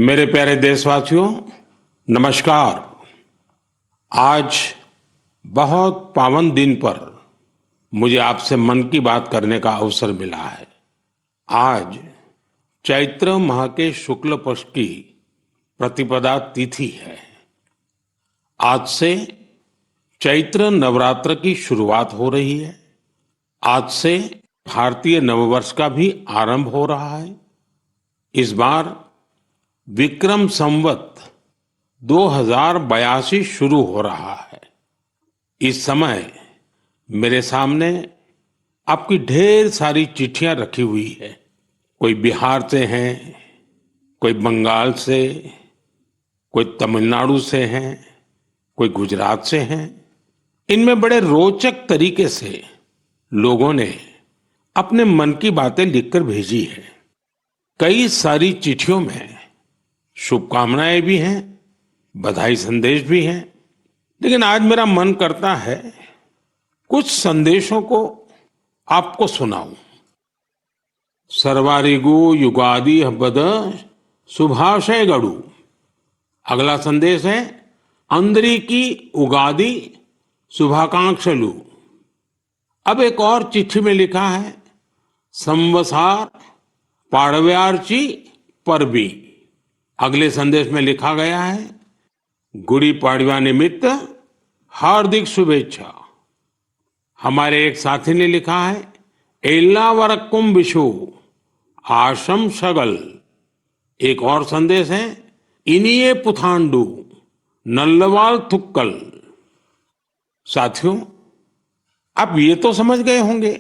मेरे प्यारे देशवासियों, नमस्कार। आज बहुत पावन दिन पर मुझे आपसे मन की बात करने का अवसर मिला है। आज चैत्र माह के शुक्ल पक्ष की प्रतिपदा तिथि है। आज से चैत्र नवरात्र की शुरुआत हो रही है। आज से भारतीय नववर्ष का भी आरंभ हो रहा है। इस बार विक्रम संवत 2082 शुरू हो रहा है। इस समय मेरे सामने आपकी ढेर सारी चिट्ठियां रखी हुई है। कोई बिहार से हैं, कोई बंगाल से, कोई तमिलनाडु से हैं, कोई गुजरात से हैं। इनमें बड़े रोचक तरीके से लोगों ने अपने मन की बातें लिखकर भेजी है। कई सारी चिट्ठियों में शुभकामनाएं भी हैं, बधाई संदेश भी हैं, लेकिन आज मेरा मन करता है कुछ संदेशों को आपको सुनाऊं। सर्वारिगु युगादि हब्बद शुभाशय गड़ू। अगला संदेश है अंदरी की उगादि शुभाकांक्षलु। अब एक और चिट्ठी में लिखा है संवसार पाड़व्यार्ची परबी। अगले संदेश में लिखा गया है गुड़ी पाड़वा निमित्त हार्दिक शुभेच्छा। हमारे एक साथी ने लिखा है एल्ला वरक्कुम विशु आशम शगल। एक और संदेश है इनिये पुथांडु नल्लवाल थुक्कल। साथियों, आप ये तो समझ गए होंगे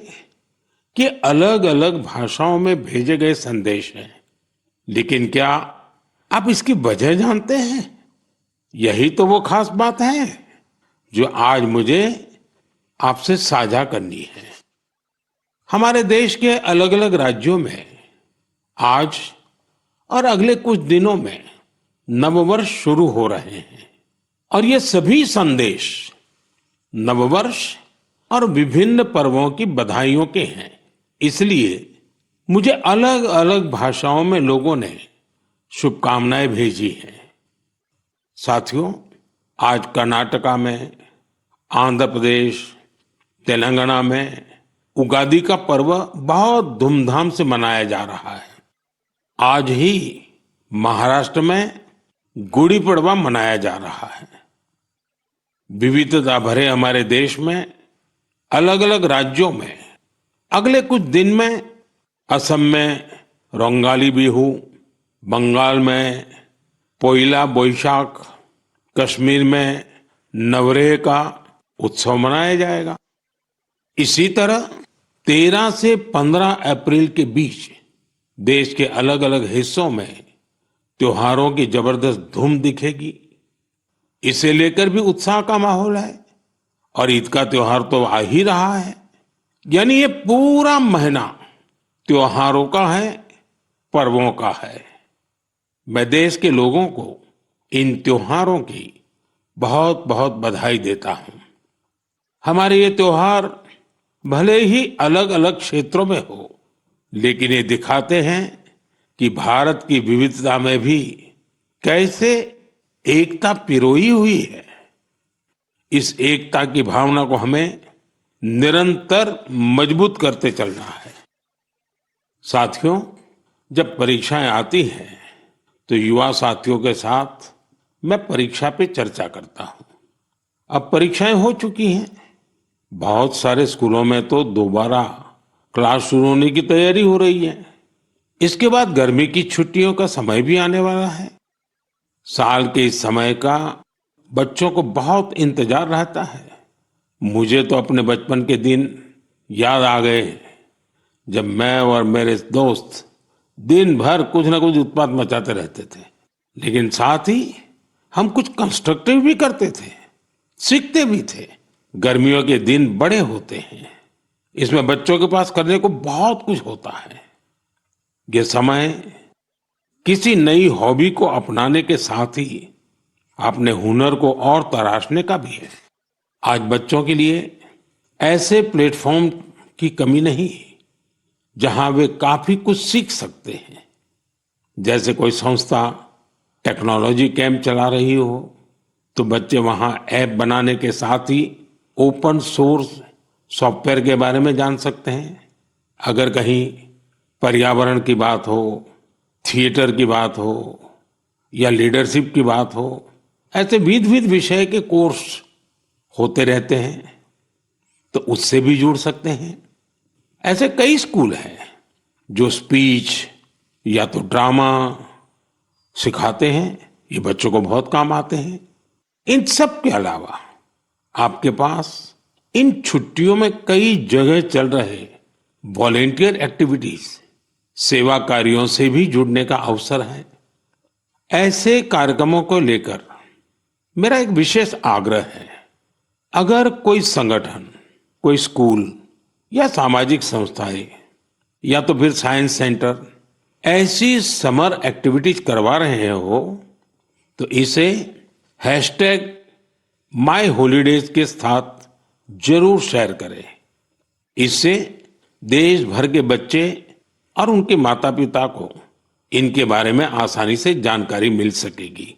कि अलग अलग भाषाओं में भेजे गए संदेश हैं, लेकिन क्या आप इसकी वजह जानते हैं? यही तो वो खास बात है जो आज मुझे आपसे साझा करनी है। हमारे देश के अलग अलग राज्यों में आज और अगले कुछ दिनों में नववर्ष शुरू हो रहे हैं और ये सभी संदेश नववर्ष और विभिन्न पर्वों की बधाइयों के हैं। इसलिए मुझे अलग अलग भाषाओं में लोगों ने शुभकामनाएं भेजी हैं। साथियों, आज कर्नाटका में, आंध्र प्रदेश, तेलंगाना में उगादि का पर्व बहुत धूमधाम से मनाया जा रहा है। आज ही महाराष्ट्र में गुड़ी पड़वा मनाया जा रहा है। विविधता भरे हमारे देश में अलग अलग राज्यों में अगले कुछ दिन में असम में रोंगाली बिहू, बंगाल में पोइला बोईशाख, कश्मीर में नवरेह का उत्सव मनाया जाएगा। इसी तरह 13 से 15 अप्रैल के बीच देश के अलग अलग हिस्सों में त्योहारों की जबरदस्त धूम दिखेगी। इसे लेकर भी उत्साह का माहौल है और ईद का त्योहार तो आ ही रहा है। यानी ये पूरा महीना त्योहारों का है, पर्वों का है। मैं देश के लोगों को इन त्योहारों की बहुत बहुत बधाई देता हूं। हमारे ये त्योहार भले ही अलग अलग क्षेत्रों में हो, लेकिन ये दिखाते हैं कि भारत की विविधता में भी कैसे एकता पिरोई हुई है। इस एकता की भावना को हमें निरंतर मजबूत करते चलना है। साथियों, जब परीक्षाएं आती हैं तो युवा साथियों के साथ मैं परीक्षा पे चर्चा करता हूं। अब परीक्षाएं हो चुकी हैं। बहुत सारे स्कूलों में तो दोबारा क्लास शुरू होने की तैयारी हो रही है। इसके बाद गर्मी की छुट्टियों का समय भी आने वाला है। साल के इस समय का बच्चों को बहुत इंतजार रहता है। मुझे तो अपने बचपन के दिन याद आ गए जब मैं और मेरे दोस्त दिन भर कुछ ना कुछ उत्पात मचाते रहते थे, लेकिन साथ ही हम कुछ कंस्ट्रक्टिव भी करते थे, सीखते भी थे। गर्मियों के दिन बड़े होते हैं। इसमें बच्चों के पास करने को बहुत कुछ होता है। ये समय किसी नई हॉबी को अपनाने के साथ ही अपने हुनर को और तराशने का भी है। आज बच्चों के लिए ऐसे प्लेटफॉर्म की कमी नहीं जहां वे काफी कुछ सीख सकते हैं। जैसे कोई संस्था टेक्नोलॉजी कैंप चला रही हो तो बच्चे वहां ऐप बनाने के साथ ही ओपन सोर्स सॉफ्टवेयर के बारे में जान सकते हैं। अगर कहीं पर्यावरण की बात हो, थिएटर की बात हो या लीडरशिप की बात हो, ऐसे विविध विविध विषय के कोर्स होते रहते हैं, तो उससे भी जुड़ सकते हैं। ऐसे कई स्कूल हैं जो स्पीच या तो ड्रामा सिखाते हैं, ये बच्चों को बहुत काम आते हैं। इन सब के अलावा आपके पास इन छुट्टियों में कई जगह चल रहे वॉलेंटियर एक्टिविटीज, सेवा कार्यों से भी जुड़ने का अवसर है। ऐसे कार्यक्रमों को लेकर मेरा एक विशेष आग्रह है। अगर कोई संगठन, कोई स्कूल या सामाजिक संस्थाएं या तो फिर साइंस सेंटर ऐसी समर एक्टिविटीज करवा रहे हो तो इसे हैशटैग माई हॉलीडेज के साथ जरूर शेयर करें। इससे देश भर के बच्चे और उनके माता पिता को इनके बारे में आसानी से जानकारी मिल सकेगी।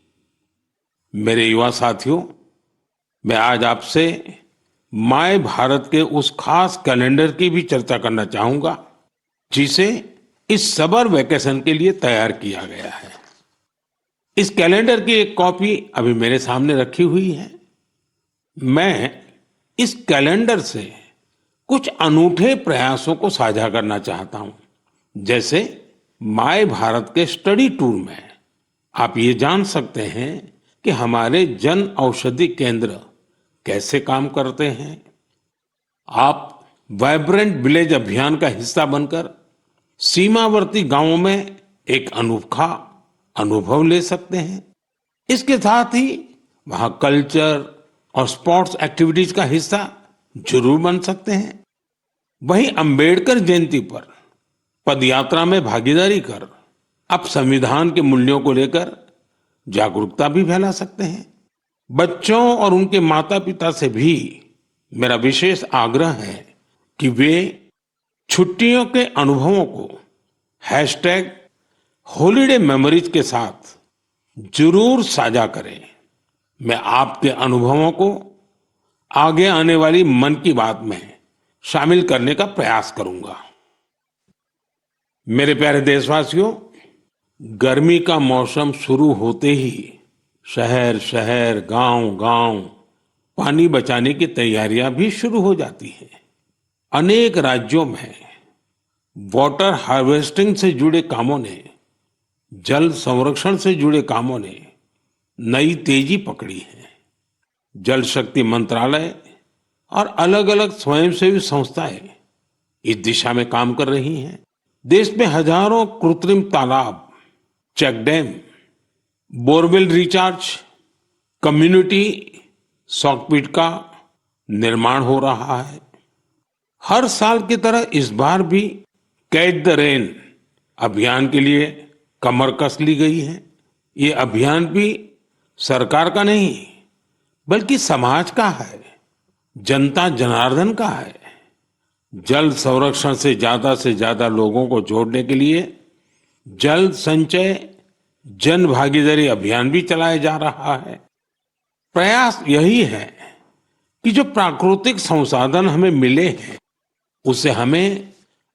मेरे युवा साथियों, मैं आज आपसे माय भारत के उस खास कैलेंडर की भी चर्चा करना चाहूंगा जिसे इस समर वेकेशन के लिए तैयार किया गया है। इस कैलेंडर की एक कॉपी अभी मेरे सामने रखी हुई है। मैं इस कैलेंडर से कुछ अनूठे प्रयासों को साझा करना चाहता हूं। जैसे माय भारत के स्टडी टूर में आप ये जान सकते हैं कि हमारे जन औषधि केंद्र कैसे काम करते हैं। आप वाइब्रेंट विलेज अभियान का हिस्सा बनकर सीमावर्ती गांवों में एक अनोखा अनुभव ले सकते हैं। इसके साथ ही वहां कल्चर और स्पोर्ट्स एक्टिविटीज का हिस्सा जरूर बन सकते हैं। वहीं अंबेडकर जयंती पर पदयात्रा में भागीदारी कर आप संविधान के मूल्यों को लेकर जागरूकता भी फैला सकते हैं। बच्चों और उनके माता पिता से भी मेरा विशेष आग्रह है कि वे छुट्टियों के अनुभवों को हैशटैग हॉलीडे मेमोरीज के साथ जरूर साझा करें। मैं आपके अनुभवों को आगे आने वाली मन की बात में शामिल करने का प्रयास करूंगा। मेरे प्यारे देशवासियों, गर्मी का मौसम शुरू होते ही शहर शहर, गांव गांव पानी बचाने की तैयारियां भी शुरू हो जाती हैं। अनेक राज्यों में वाटर हार्वेस्टिंग से जुड़े कामों ने, जल संरक्षण से जुड़े कामों ने नई तेजी पकड़ी है। जल शक्ति मंत्रालय और अलग अलग स्वयंसेवी संस्थाएं इस दिशा में काम कर रही हैं। देश में हजारों कृत्रिम तालाब, check dam, borewell recharge, community soak pit का निर्माण हो रहा है। हर साल की तरह इस बार भी कैच द रेन अभियान के लिए कमर कस ली गई है। ये अभियान भी सरकार का नहीं बल्कि समाज का है, जनता जनार्दन का है। जल संरक्षण से ज्यादा लोगों को जोड़ने के लिए जल संचय जन भागीदारी अभियान भी चलाया जा रहा है। प्रयास यही है कि जो प्राकृतिक संसाधन हमें मिले हैं उसे हमें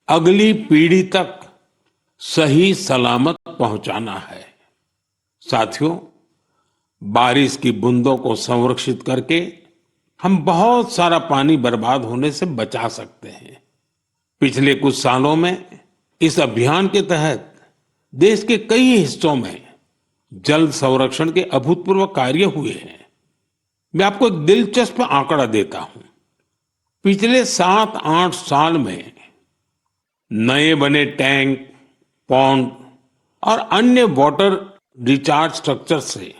अगली पीढ़ी तक सही सलामत पहुंचाना है। साथियों, बारिश की बूंदों को संरक्षित करके हम बहुत सारा पानी बर्बाद होने से बचा सकते हैं। पिछले कुछ सालों में इस अभियान के तहत देश के कई हिस्सों में जल संरक्षण के अभूतपूर्व कार्य हुए हैं। मैं आपको एक दिलचस्प आंकड़ा देता हूं। पिछले 7-8 साल में नए बने टैंक, पॉन्ड और अन्य वाटर रिचार्ज स्ट्रक्चर से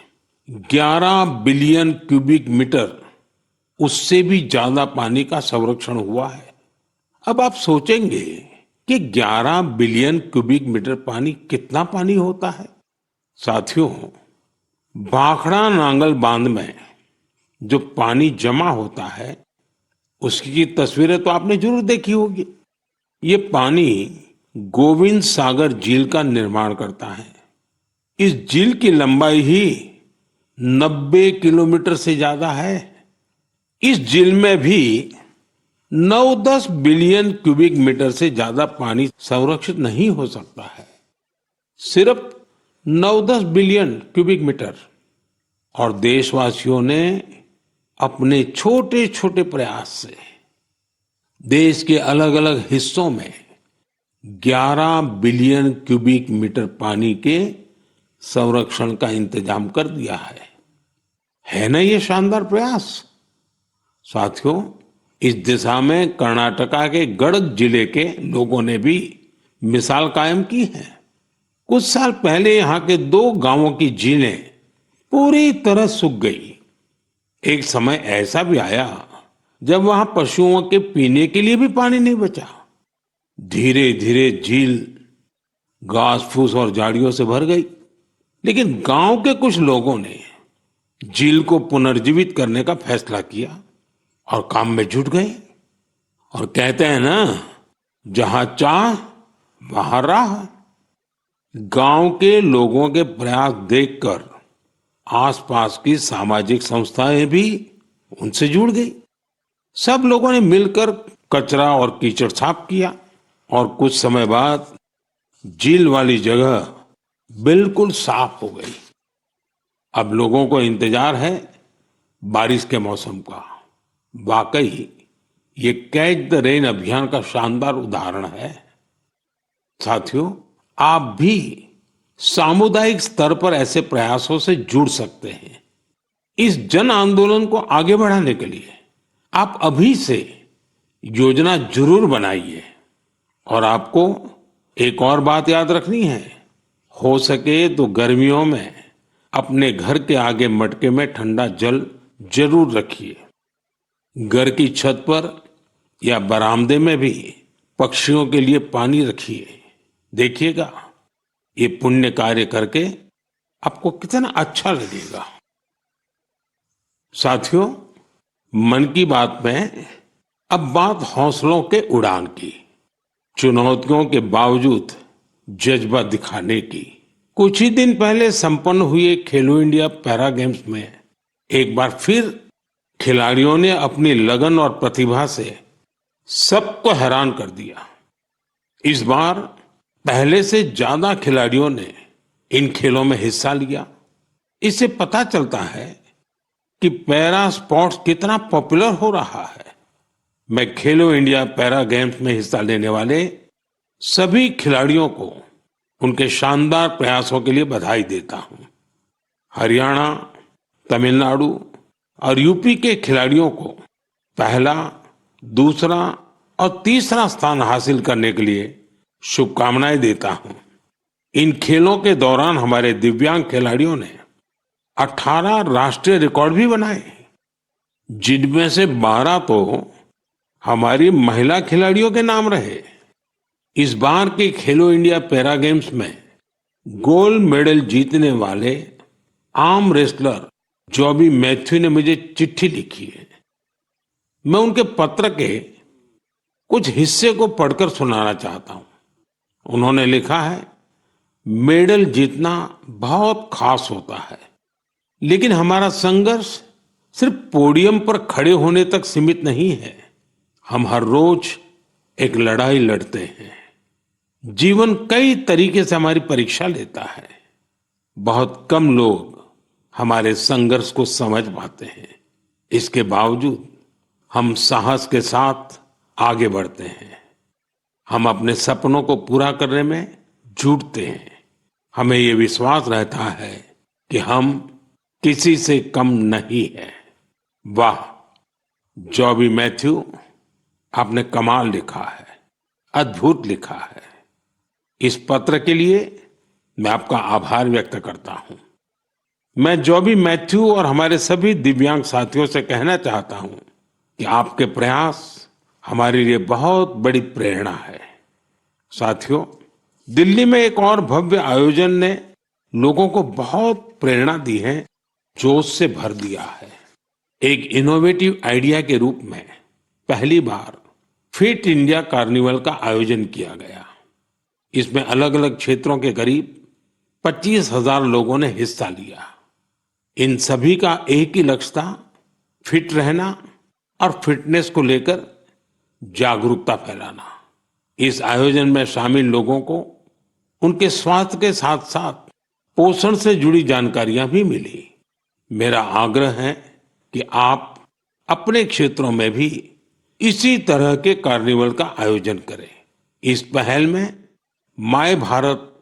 11 बिलियन क्यूबिक मीटर, उससे भी ज्यादा पानी का संरक्षण हुआ है। अब आप सोचेंगे कि 11 बिलियन क्यूबिक मीटर पानी कितना पानी होता है। साथियों, भाखड़ा नांगल बांध में जो पानी जमा होता है उसकी तस्वीरें तो आपने जरूर देखी होगी। ये पानी गोविंद सागर झील का निर्माण करता है। इस झील की लंबाई ही 90 किलोमीटर से ज्यादा है। इस झील में भी 9-10 बिलियन क्यूबिक मीटर से ज्यादा पानी संरक्षित नहीं हो सकता है। सिर्फ 9-10 बिलियन क्यूबिक मीटर। और देशवासियों ने अपने छोटे छोटे प्रयास से देश के अलग अलग हिस्सों में 11 बिलियन क्यूबिक मीटर पानी के संरक्षण का इंतजाम कर दिया है ना ये शानदार प्रयास। साथियों, इस दिशा में कर्नाटका के गडक जिले के लोगों ने भी मिसाल कायम की है। कुछ साल पहले यहाँ के 2 गांवों की झीलें पूरी तरह सूख गई। एक समय ऐसा भी आया जब वहां पशुओं के पीने के लिए भी पानी नहीं बचा। धीरे धीरे झील घास फूस और झाड़ियों से भर गई। लेकिन गांव के कुछ लोगों ने झील को पुनर्जीवित करने का फैसला किया और काम में जुट गए। और कहते हैं ना, जहां चाह वहां राह। गांव के लोगों के प्रयास देखकर आसपास की सामाजिक संस्थाएं भी उनसे जुड़ गई। सब लोगों ने मिलकर कचरा और कीचड़ साफ किया और कुछ समय बाद झील वाली जगह बिल्कुल साफ हो गई। अब लोगों को इंतजार है बारिश के मौसम का। वाकई ये कैच द रेन अभियान का शानदार उदाहरण है। साथियों, आप भी सामुदायिक स्तर पर ऐसे प्रयासों से जुड़ सकते हैं। इस जन आंदोलन को आगे बढ़ाने के लिए आप अभी से योजना जरूर बनाइए। और आपको एक और बात याद रखनी है, हो सके तो गर्मियों में अपने घर के आगे मटके में ठंडा जल जरूर रखिए। घर की छत पर या बरामदे में भी पक्षियों के लिए पानी रखिए। देखिएगा, ये पुण्य कार्य करके आपको कितना अच्छा लगेगा। साथियों, मन की बात में अब बात हौसलों के उड़ान की, चुनौतियों के बावजूद जज्बा दिखाने की। कुछ ही दिन पहले संपन्न हुए खेलो इंडिया पैरा गेम्स में एक बार फिर खिलाड़ियों ने अपनी लगन और प्रतिभा से सबको हैरान कर दिया। इस बार पहले से ज्यादा खिलाड़ियों ने इन खेलों में हिस्सा लिया। इससे पता चलता है कि पैरा स्पोर्ट्स कितना पॉपुलर हो रहा है। मैं खेलो इंडिया पैरा गेम्स में हिस्सा लेने वाले सभी खिलाड़ियों को उनके शानदार प्रयासों के लिए बधाई देता हूं। हरियाणा, तमिलनाडु और यूपी के खिलाड़ियों को पहला, दूसरा और तीसरा स्थान हासिल करने के लिए शुभकामनाएं देता हूं। इन खेलों के दौरान हमारे दिव्यांग खिलाड़ियों ने 18 राष्ट्रीय रिकॉर्ड भी बनाए, जिनमें से 12 तो हमारी महिला खिलाड़ियों के नाम रहे। इस बार के खेलो इंडिया पैरा गेम्स में गोल्ड मेडल जीतने वाले आर्म रेसलर जॉबी मैथ्यू ने मुझे चिट्ठी लिखी है। मैं उनके पत्र के कुछ हिस्से को पढ़कर सुनाना चाहता हूं। उन्होंने लिखा है, मेडल जीतना बहुत खास होता है, लेकिन हमारा संघर्ष सिर्फ पोडियम पर खड़े होने तक सीमित नहीं है। हम हर रोज एक लड़ाई लड़ते हैं। जीवन कई तरीके से हमारी परीक्षा लेता है। बहुत कम लोग हमारे संघर्ष को समझ पाते हैं। इसके बावजूद हम साहस के साथ आगे बढ़ते हैं। हम अपने सपनों को पूरा करने में जुटते हैं। हमें ये विश्वास रहता है कि हम किसी से कम नहीं है। वाह, जॉबी मैथ्यू, आपने कमाल लिखा है, अद्भुत लिखा है। इस पत्र के लिए मैं आपका आभार व्यक्त करता हूं। मैं जॉबी मैथ्यू और हमारे सभी दिव्यांग साथियों से कहना चाहता हूं कि आपके प्रयास हमारे लिए बहुत बड़ी प्रेरणा है। साथियों, दिल्ली में एक और भव्य आयोजन ने लोगों को बहुत प्रेरणा दी है, जोश से भर दिया है। एक इनोवेटिव आइडिया के रूप में पहली बार फिट इंडिया कार्निवल का आयोजन किया गया। इसमें अलग अलग क्षेत्रों के करीब 25,000 लोगों ने हिस्सा लिया। इन सभी का एक ही लक्ष्य था, फिट रहना और फिटनेस को लेकर जागरूकता फैलाना। इस आयोजन में शामिल लोगों को उनके स्वास्थ्य के साथ साथ पोषण से जुड़ी जानकारियां भी मिली। मेरा आग्रह है कि आप अपने क्षेत्रों में भी इसी तरह के कार्निवल का आयोजन करें। इस पहल में माय भारत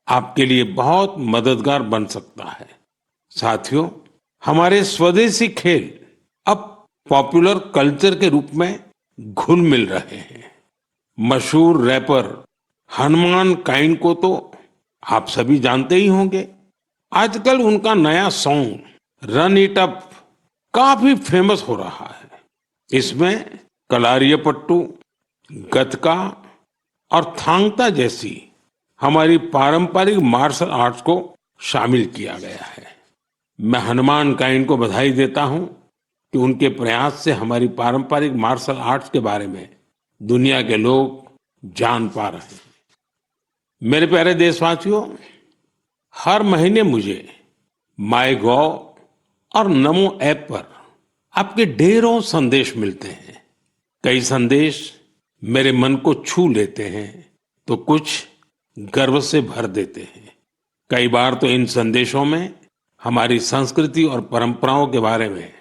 आपके लिए बहुत मददगार बन सकता है। साथियों, हमारे स्वदेशी खेल अब पॉपुलर कल्चर के रूप में घुल मिल रहे हैं। मशहूर रैपर हनुमान काइंड को तो आप सभी जानते ही होंगे। आजकल उनका नया सॉन्ग रन इट अप काफी फेमस हो रहा है। इसमें कलारियापट्टू, गतका और थांगता जैसी हमारी पारंपरिक मार्शल आर्ट्स को शामिल किया गया है। मैं हनुमान काइंड को बधाई देता हूं कि उनके प्रयास से हमारी पारंपरिक मार्शल आर्ट्स के बारे में दुनिया के लोग जान पा रहे हैं। मेरे प्यारे देशवासियों, हर महीने मुझे माय गॉव और नमो ऐप पर आपके ढेरों संदेश मिलते हैं। कई संदेश मेरे मन को छू लेते हैं तो कुछ गर्व से भर देते हैं। कई बार तो इन संदेशों में हमारी संस्कृति और परंपराओं के बारे में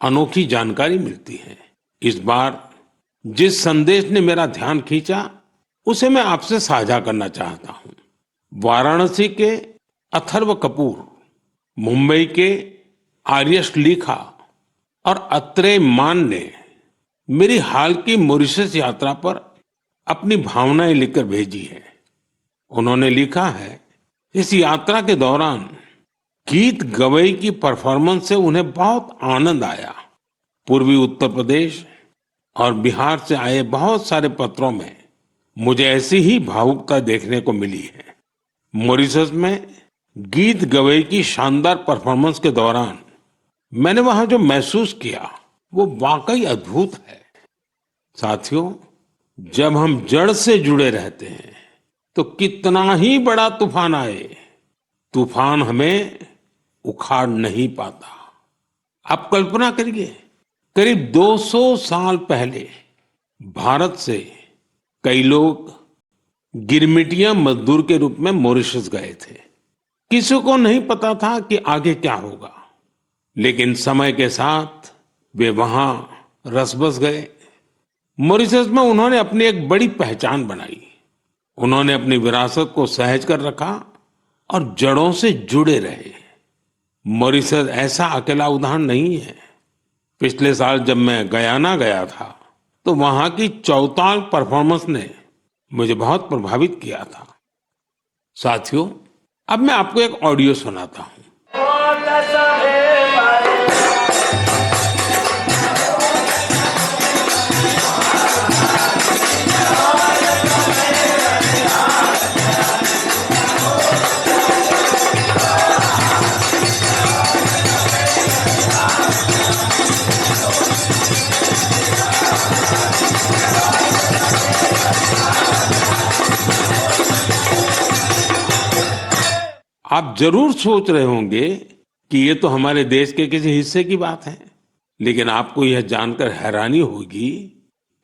अनोखी जानकारी मिलती है। इस बार जिस संदेश ने मेरा ध्यान खींचा उसे मैं आपसे साझा करना चाहता हूं। वाराणसी के अथर्व कपूर, मुंबई के आर्यश लिखा और अत्रेय मान ने मेरी हाल की मॉरिशस यात्रा पर अपनी भावनाएं लिखकर भेजी है। उन्होंने लिखा है, इस यात्रा के दौरान गीत गवई की परफॉर्मेंस से उन्हें बहुत आनंद आया। पूर्वी उत्तर प्रदेश और बिहार से आए बहुत सारे पत्रों में मुझे ऐसी ही भावुकता देखने को मिली है। मॉरिशस में गीत गवई की शानदार परफॉर्मेंस के दौरान मैंने वहां जो महसूस किया वो वाकई अद्भुत है। साथियों, जब हम जड़ से जुड़े रहते हैं तो कितना ही बड़ा तूफान आए, तूफान हमें उखाड़ नहीं पाता। आप कल्पना करिए, करीब 200 साल पहले भारत से कई लोग गिरमिटिया मजदूर के रूप में मॉरिशस गए थे। किसी को नहीं पता था कि आगे क्या होगा, लेकिन समय के साथ वे वहां रस बस गए। मॉरिशस में उन्होंने अपनी एक बड़ी पहचान बनाई। उन्होंने अपनी विरासत को सहेज कर रखा और जड़ों से जुड़े रहे। मॉरिशस ऐसा अकेला उदाहरण नहीं है। पिछले साल जब मैं गयाना गया था तो वहां की चौताल परफॉर्मेंस ने मुझे बहुत प्रभावित किया था। साथियों, अब मैं आपको एक ऑडियो सुनाता हूं। आप जरूर सोच रहे होंगे कि ये तो हमारे देश के किसी हिस्से की बात है, लेकिन आपको यह जानकर हैरानी होगी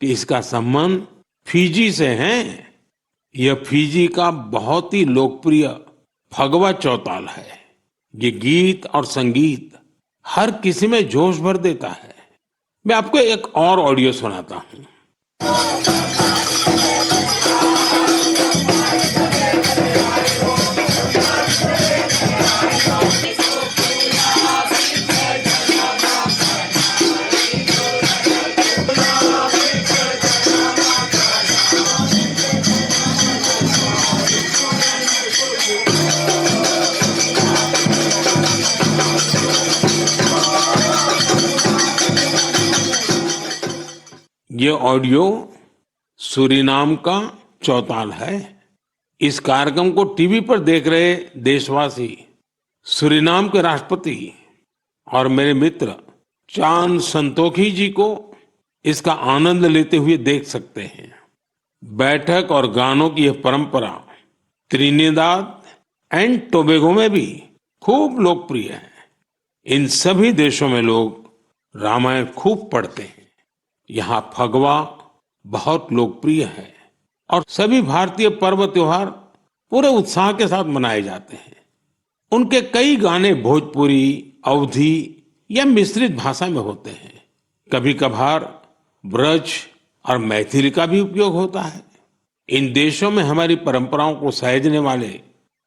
कि इसका संबंध फिजी से है। यह फिजी का बहुत ही लोकप्रिय फगवा चौताल है। ये गीत और संगीत हर किसी में जोश भर देता है। मैं आपको एक और ऑडियो सुनाता हूं। ये ऑडियो सूरीनाम का चौताल है। इस कार्यक्रम को टीवी पर देख रहे देशवासी सूरीनाम के राष्ट्रपति और मेरे मित्र चान संतोखी जी को इसका आनंद लेते हुए देख सकते हैं। बैठक और गानों की यह परंपरा त्रिनिदाद एंड टोबैगो में भी खूब लोकप्रिय है। इन सभी देशों में लोग रामायण खूब पढ़ते हैं। यहाँ फगवा बहुत लोकप्रिय है और सभी भारतीय पर्व त्योहार पूरे उत्साह के साथ मनाए जाते हैं। उनके कई गाने भोजपुरी, अवधी या मिश्रित भाषा में होते हैं। कभी कभार ब्रज और मैथिली का भी उपयोग होता है। इन देशों में हमारी परंपराओं को सहेजने वाले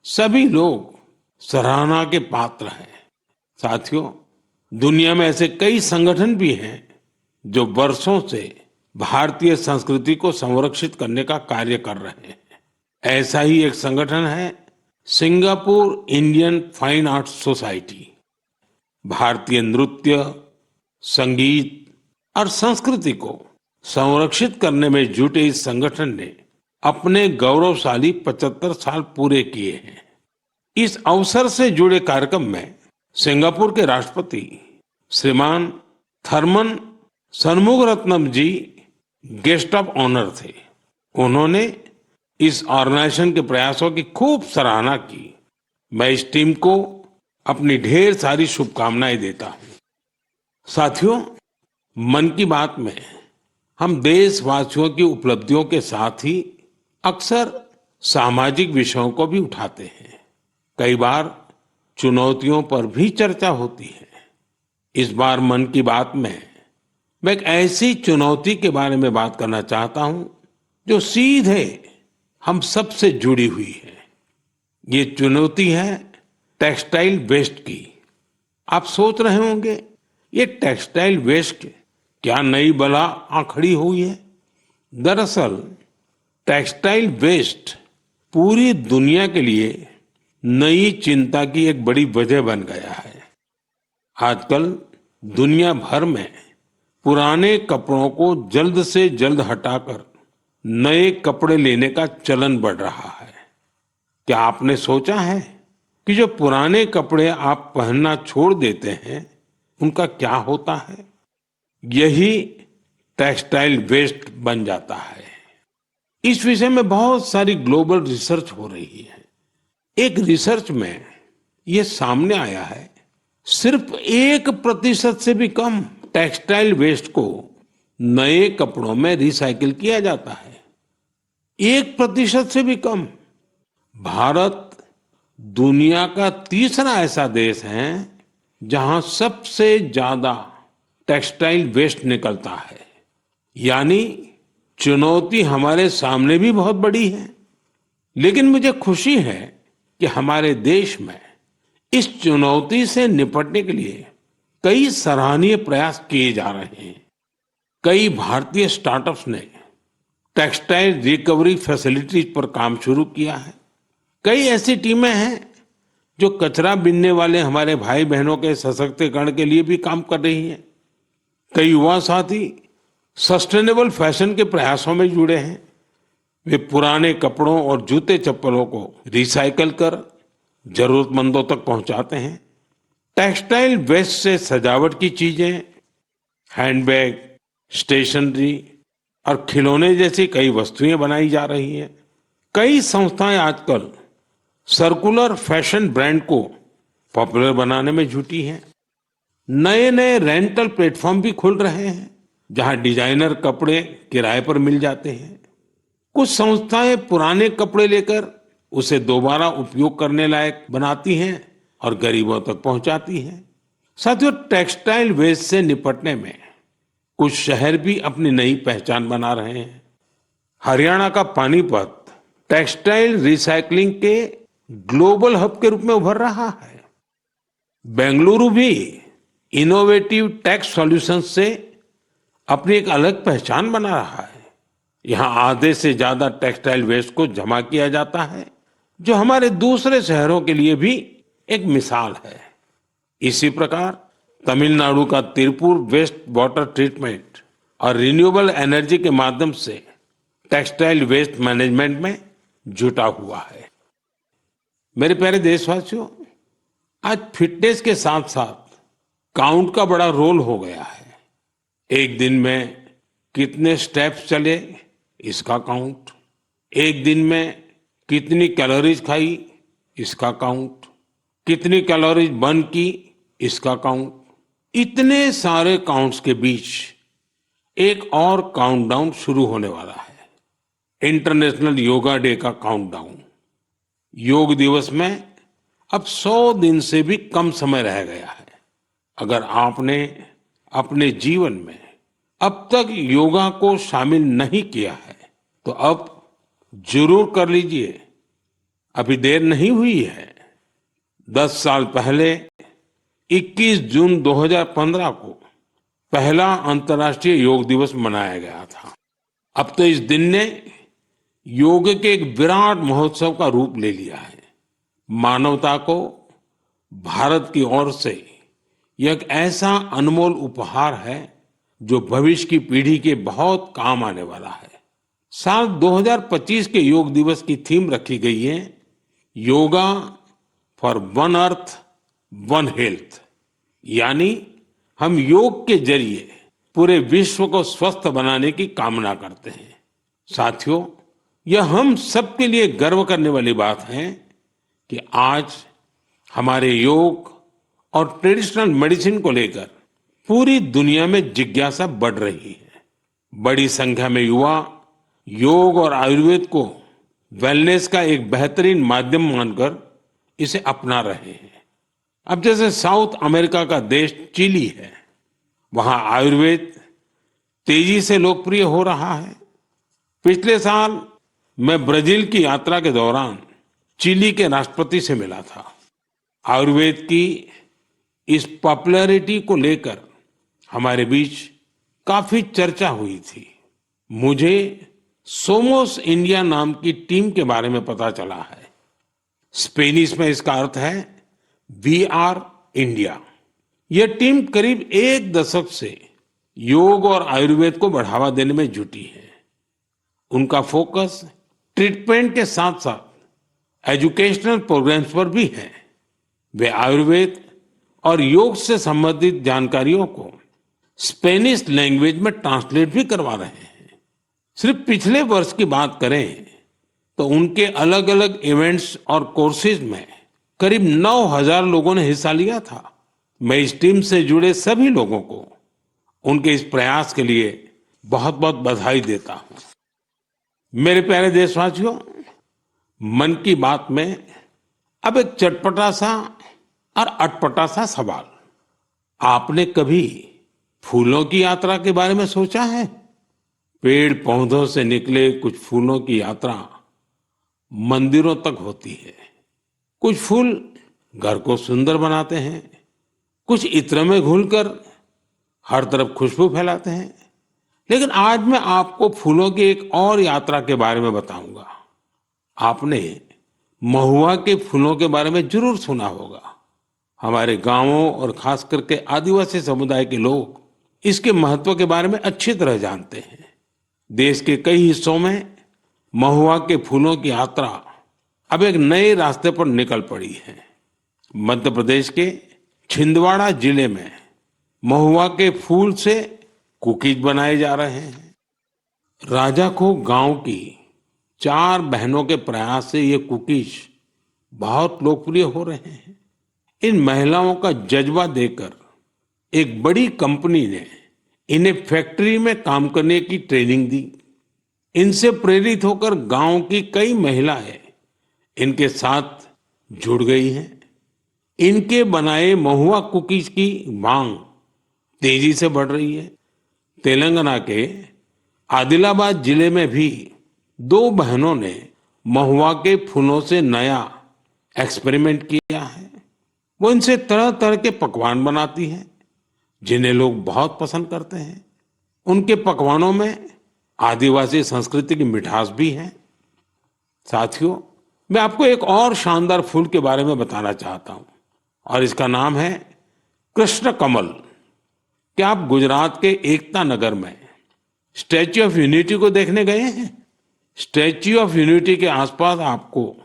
सभी लोग सराहना के पात्र हैं। साथियों, दुनिया में ऐसे कई संगठन भी हैं जो वर्षों से भारतीय संस्कृति को संरक्षित करने का कार्य कर रहे हैं। ऐसा ही एक संगठन है Singapore Indian fine arts society. भारतीय नृत्य, संगीत और संस्कृति को संरक्षित करने में जुटे इस संगठन ने अपने गौरवशाली 75 साल पूरे किए हैं। इस अवसर से जुड़े कार्यक्रम में सिंगापुर के राष्ट्रपति श्रीमान थरमन शनमुगारत्नम जी गेस्ट ऑफ ऑनर थे। उन्होंने इस ऑर्गेनाइजेशन के प्रयासों की खूब सराहना की। मैं इस टीम को अपनी ढेर सारी शुभकामनाएं देता हूं। साथियों, मन की बात में हम देशवासियों की उपलब्धियों के साथ ही अक्सर सामाजिक विषयों को भी उठाते हैं। कई बार चुनौतियों पर भी चर्चा होती है। इस बार मन की बात में मैं एक ऐसी चुनौती के बारे में बात करना चाहता हूं जो सीधे हम सब से जुड़ी हुई है। ये चुनौती है टेक्सटाइल वेस्ट की। आप सोच रहे होंगे, ये टेक्सटाइल वेस्ट क्या नई बला आ खड़ी हुई है? दरअसल टेक्सटाइल वेस्ट पूरी दुनिया के लिए नई चिंता की एक बड़ी वजह बन गया है। आजकल दुनिया भर में पुराने कपड़ों को जल्द से जल्द हटाकर नए कपड़े लेने का चलन बढ़ रहा है। क्या आपने सोचा है कि जो पुराने कपड़े आप पहनना छोड़ देते हैं, उनका क्या होता है? यही टेक्सटाइल वेस्ट बन जाता है। इस विषय में बहुत सारी ग्लोबल रिसर्च हो रही है। एक रिसर्च में यह सामने आया है, सिर्फ 1% से भी कम टेक्सटाइल वेस्ट को नए कपड़ों में रिसाइकिल किया जाता है। 1% से भी कम। भारत दुनिया का तीसरा ऐसा देश है जहां सबसे ज्यादा टेक्सटाइल वेस्ट निकलता है। यानी चुनौती हमारे सामने भी बहुत बड़ी है। लेकिन मुझे खुशी है कि हमारे देश में इस चुनौती से निपटने के लिए कई सराहनीय प्रयास किए जा रहे हैं। कई भारतीय स्टार्टअप्स ने टेक्सटाइल रिकवरी फैसिलिटीज पर काम शुरू किया है। कई ऐसी टीमें हैं जो कचरा बीनने वाले हमारे भाई बहनों के सशक्तिकरण के लिए भी काम कर रही हैं। कई युवा साथी सस्टेनेबल फैशन के प्रयासों में जुड़े हैं। वे पुराने कपड़ों और जूते चप्पलों को रिसाइकल कर जरूरतमंदों तक पहुंचाते हैं। टेक्सटाइल वेस्ट से सजावट की चीजें, हैंडबैग, स्टेशनरी और खिलौने जैसी कई वस्तुएं बनाई जा रही हैं। कई संस्थाएं आजकल सर्कुलर फैशन ब्रांड को पॉपुलर बनाने में जुटी हैं। नए नए रेंटल प्लेटफॉर्म भी खुल रहे हैं जहां डिजाइनर कपड़े किराए पर मिल जाते हैं। कुछ संस्थाएं पुराने कपड़े लेकर उसे दोबारा उपयोग करने लायक बनाती हैं और गरीबों तक पहुंचाती हैं। साथियों, टेक्सटाइल वेस्ट से निपटने में कुछ शहर भी अपनी नई पहचान बना रहे हैं। हरियाणा का पानीपत टेक्सटाइल रिसाइकलिंग के ग्लोबल हब के रूप में उभर रहा है। बेंगलुरु भी इनोवेटिव टेक सॉल्यूशंस से अपनी एक अलग पहचान बना रहा है। यहाँ आधे से ज्यादा टेक्सटाइल वेस्ट को जमा किया जाता है, जो हमारे दूसरे शहरों के लिए भी एक मिसाल है। इसी प्रकार तमिलनाडु का तिरुपुर वेस्ट वाटर ट्रीटमेंट और रिन्यूएबल एनर्जी के माध्यम से टेक्सटाइल वेस्ट मैनेजमेंट में जुटा हुआ है। मेरे प्यारे देशवासियों, आज फिटनेस के साथ साथ काउंट का बड़ा रोल हो गया है। एक दिन में कितने स्टेप्स चले, इसका काउंट। एक दिन में कितनी कैलोरीज खाई, इसका काउंट, कितनी कैलोरीज बर्न की, इसका काउंट। इतने सारे काउंट्स के बीच एक और काउंटडाउन शुरू होने वाला है, इंटरनेशनल योगा डे का काउंटडाउन। योग दिवस में अब 100 दिन से भी कम समय रह गया है। अगर आपने अपने जीवन में अब तक योगा को शामिल नहीं किया है तो अब जरूर कर लीजिए, अभी देर नहीं हुई है। 10 साल पहले 21 जून 2015 को पहला अंतर्राष्ट्रीय योग दिवस मनाया गया था। अब तो इस दिन ने योग के एक विराट महोत्सव का रूप ले लिया है। मानवता को भारत की ओर से यह एक ऐसा अनमोल उपहार है जो भविष्य की पीढ़ी के बहुत काम आने वाला है। साल 2025 के योग दिवस की थीम रखी गई है, yoga for one earth one health, यानी हम योग के जरिए पूरे विश्व को स्वस्थ बनाने की कामना करते हैं। साथियों, यह हम सबके लिए गर्व करने वाली बात है कि आज हमारे योग और ट्रेडिशनल मेडिसिन को लेकर पूरी दुनिया में जिज्ञासा बढ़ रही है। बड़ी संख्या में युवा योग और आयुर्वेद को वेलनेस का एक बेहतरीन माध्यम मानकर इसे अपना रहे हैं। अब जैसे साउथ अमेरिका का देश चिली है, वहां आयुर्वेद तेजी से लोकप्रिय हो रहा है। पिछले साल मैं ब्राजील की यात्रा के दौरान चिली के राष्ट्रपति से मिला था। आयुर्वेद की इस पॉपुलैरिटी को लेकर हमारे बीच काफी चर्चा हुई थी। मुझे सोमोस इंडिया नाम की टीम के बारे में पता चला है। स्पेनिश में इसका अर्थ है वी आर इंडिया। यह टीम करीब 1 दशक से योग और आयुर्वेद को बढ़ावा देने में जुटी है। उनका फोकस ट्रीटमेंट के साथ साथ एजुकेशनल प्रोग्राम्स पर भी है। वे आयुर्वेद और योग से संबंधित जानकारियों को स्पेनिश लैंग्वेज में ट्रांसलेट भी करवा रहे हैं। सिर्फ पिछले वर्ष की बात करें तो उनके अलग अलग इवेंट्स और कोर्सेज में करीब 9,000 लोगों ने हिस्सा लिया था। मैं इस टीम से जुड़े सभी लोगों को उनके इस प्रयास के लिए बहुत बहुत बधाई देता हूं। मेरे प्यारे देशवासियों, मन की बात में अब एक चटपटा सा और अटपटा सा सवाल। आपने कभी फूलों की यात्रा के बारे में सोचा है? पेड़ पौधों से निकले कुछ फूलों की यात्रा मंदिरों तक होती है। कुछ फूल घर को सुंदर बनाते हैं, कुछ इत्र में घुलकर हर तरफ खुशबू फैलाते हैं। लेकिन आज मैं आपको फूलों की एक और यात्रा के बारे में बताऊंगा। आपने महुआ के फूलों के बारे में जरूर सुना होगा। हमारे गांवों और खास करके आदिवासी समुदाय के लोग इसके महत्व के बारे में अच्छी तरह जानते हैं। देश के कई हिस्सों में महुआ के फूलों की यात्रा अब एक नए रास्ते पर निकल पड़ी है। मध्य प्रदेश के छिंदवाड़ा जिले में महुआ के फूल से कुकीज बनाए जा रहे हैं। राजाखो गांव की 4 बहनों के प्रयास से ये कुकीज बहुत लोकप्रिय हो रहे हैं। इन महिलाओं का जज्बा देखकर एक बड़ी कंपनी ने इन्हें फैक्ट्री में काम करने की ट्रेनिंग दी। इनसे प्रेरित होकर गांव की कई महिलाएं इनके साथ जुड़ गई हैं। इनके बनाए महुआ कुकीज की मांग तेजी से बढ़ रही है। तेलंगाना के आदिलाबाद जिले में भी 2 बहनों ने महुआ के फूलों से नया एक्सपेरिमेंट किया है। वो इनसे तरह तरह के पकवान बनाती हैं जिन्हें लोग बहुत पसंद करते हैं। उनके पकवानों में आदिवासी संस्कृति की मिठास भी है। साथियों, मैं आपको एक और शानदार फूल के बारे में बताना चाहता हूं और इसका नाम है कृष्ण कमल। क्या आप गुजरात के एकता नगर में स्टैच्यू ऑफ यूनिटी को देखने गए हैं? स्टैच्यू ऑफ यूनिटी के आसपास आपको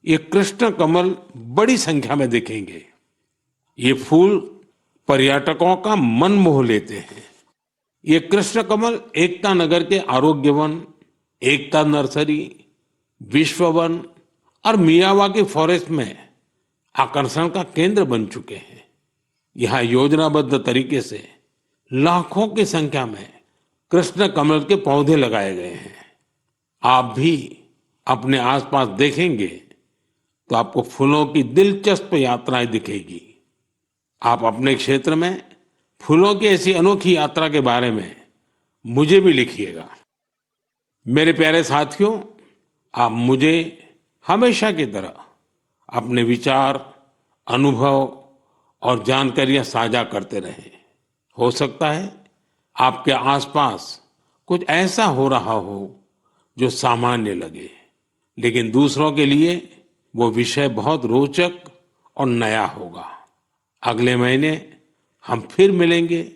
ये कृष्ण कमल बड़ी संख्या में दिखेंगे। ये फूल पर्यटकों का मन मोह लेते हैं। ये कृष्ण कमल एकता नगर के आरोग्य वन, एकता नर्सरी, विश्व वन और मियावाकी फॉरेस्ट में आकर्षण का केंद्र बन चुके हैं। यहाँ योजनाबद्ध तरीके से लाखों की संख्या में कृष्ण कमल के पौधे लगाए गए हैं। आप भी अपने आसपास देखेंगे तो आपको फूलों की दिलचस्प यात्राएं दिखेगी। आप अपने क्षेत्र में फूलों की ऐसी अनोखी यात्रा के बारे में मुझे भी लिखिएगा। मेरे प्यारे साथियों, आप मुझे हमेशा की तरह अपने विचार, अनुभव और जानकारियां साझा करते रहें। हो सकता है आपके आसपास कुछ ऐसा हो रहा हो जो सामान्य लगे, लेकिन दूसरों के लिए वो विषय बहुत रोचक और नया होगा। अगले महीने हम फिर मिलेंगे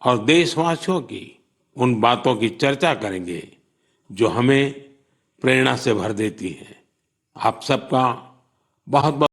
और देशवासियों की उन बातों की चर्चा करेंगे जो हमें प्रेरणा से भर देती हैं। आप सबका बहुत बहुत